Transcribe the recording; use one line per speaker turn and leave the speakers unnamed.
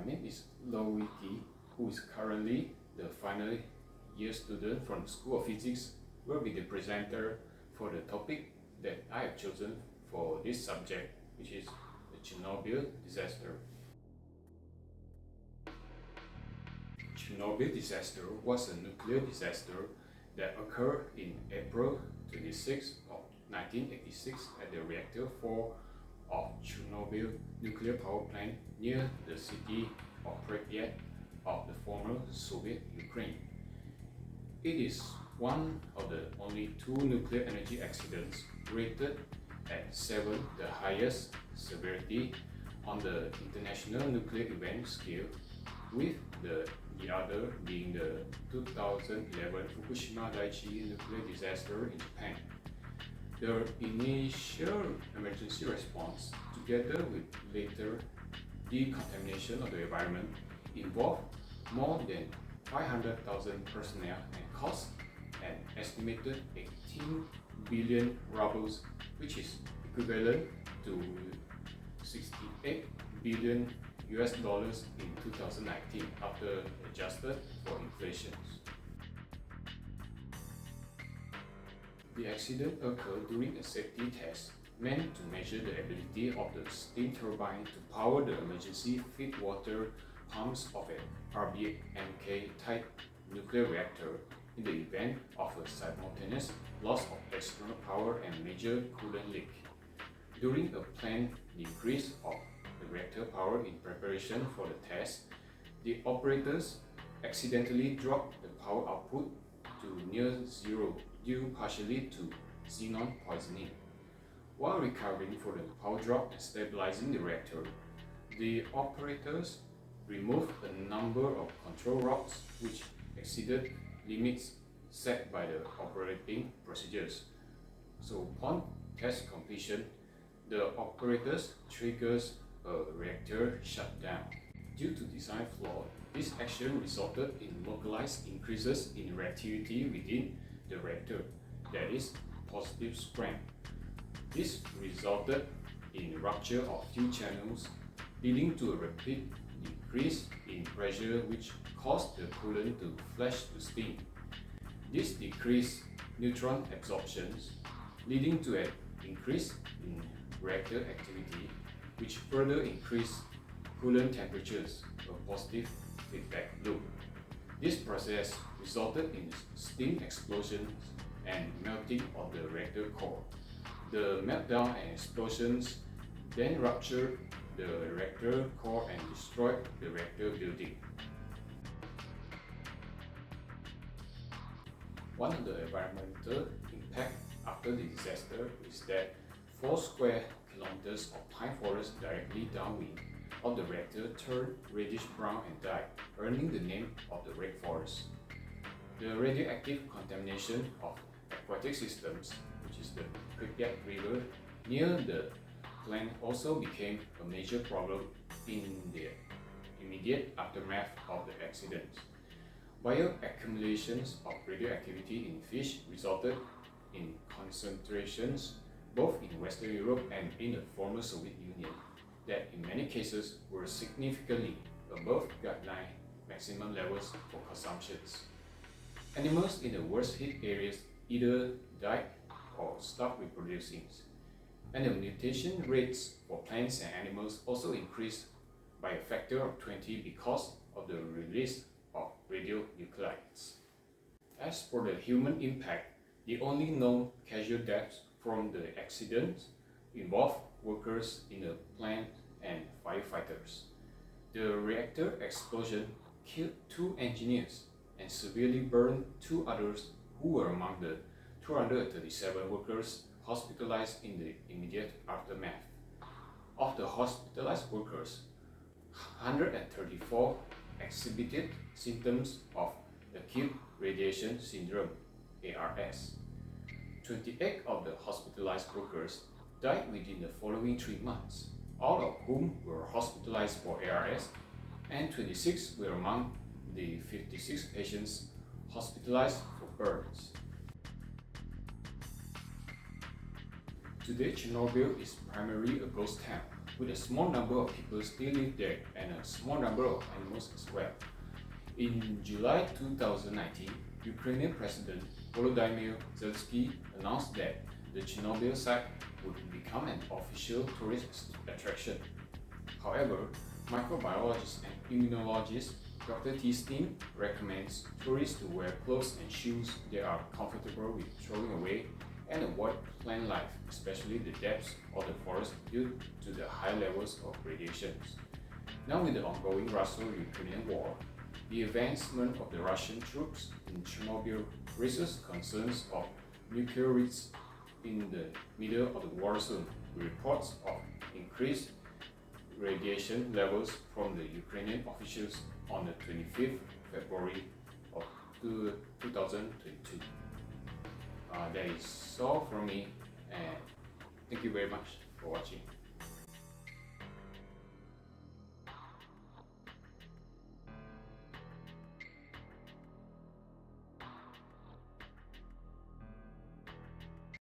My name is Lowy T, who is currently the final year student from the School of Physics, will be the presenter for the topic that I have chosen for this subject, which is the Chernobyl disaster. Chernobyl disaster was a nuclear disaster that occurred in April 26 of 1986 at the reactor 4 of Chernobyl nuclear power plant near the city of Pripyat of the former Soviet Ukraine. It is one of the only two nuclear energy accidents rated at 7, the highest severity on the International Nuclear Event Scale, with the other being the 2011 Fukushima Daiichi nuclear disaster in Japan. The initial emergency response, together with later decontamination of the environment, involved more than 500,000 personnel and cost an estimated 18 billion rubles, which is equivalent to 68 billion US dollars in 2019 after adjusted for inflation. The accident occurred during a safety test meant to measure the ability of the steam turbine to power the emergency feed water pumps of an RBMK type nuclear reactor in the event of a simultaneous loss of external power and major coolant leak. During a planned decrease of the reactor power in preparation for the test, the operators accidentally dropped the power output to near zero due partially to xenon poisoning. While recovering from the power drop and stabilizing the reactor, the operators removed a number of control rods which exceeded limits set by the operating procedures. So upon test completion, the operators triggers a reactor shutdown. Due to design flaw, this action resulted in localized increases in reactivity within the reactor, that is, positive scram. This resulted in rupture of fuel channels, leading to a rapid decrease in pressure which caused the coolant to flash to steam. This decreased neutron absorptions, leading to an increase in reactor activity, which further increased coolant temperatures, a positive feedback loop. This process resulted in steam explosions and melting of the reactor core. The meltdown and explosions then ruptured the reactor core and destroyed the reactor building. One of the environmental impact after the disaster is that 4 square kilometers of pine forest directly downwind of the reactor turned reddish brown and died, earning the name of the Red Forest. The radioactive contamination of aquatic systems, which is the Pripyat River near the plant, also became a major problem in the immediate aftermath of the accident. Bioaccumulations of radioactivity in fish resulted in concentrations both in Western Europe and in the former Soviet Union that in many cases were significantly above guideline maximum levels for consumptions. Animals in the worst hit areas either died or stopped reproducing, and the mutation rates for plants and animals also increased by a factor of 20 because of the release of radionuclides. As for the human impact, the only known casual deaths from the accident involved workers in the plant and firefighters. The reactor explosion killed 2 engineers and severely burned 2 others who were among the 237 workers hospitalized in the immediate aftermath. Of the hospitalized workers, 134 exhibited symptoms of acute radiation syndrome, ARS. 28 of the hospitalized workers died within the following 3 months, all of whom were hospitalized for ARS, and 26 were among the 56 patients hospitalized for burns. Today, Chernobyl is primarily a ghost town, with a small number of people still live there and a small number of animals as well. In July 2019, Ukrainian President Volodymyr Zelensky announced that the Chernobyl site would become an official tourist attraction. However, microbiologist and immunologist Dr. T. recommends tourists to wear clothes and shoes they are comfortable with throwing away and avoid plant life, especially the depths of the forest due to the high levels of radiation. Now with the ongoing Russo-Ukrainian war, the advancement of the Russian troops in Chernobyl raises concerns of nuclear risks in the middle of the war zone, with reports of increased radiation levels from the Ukrainian officials on the 25th February of 2022. That is all from me, and thank you very much for watching.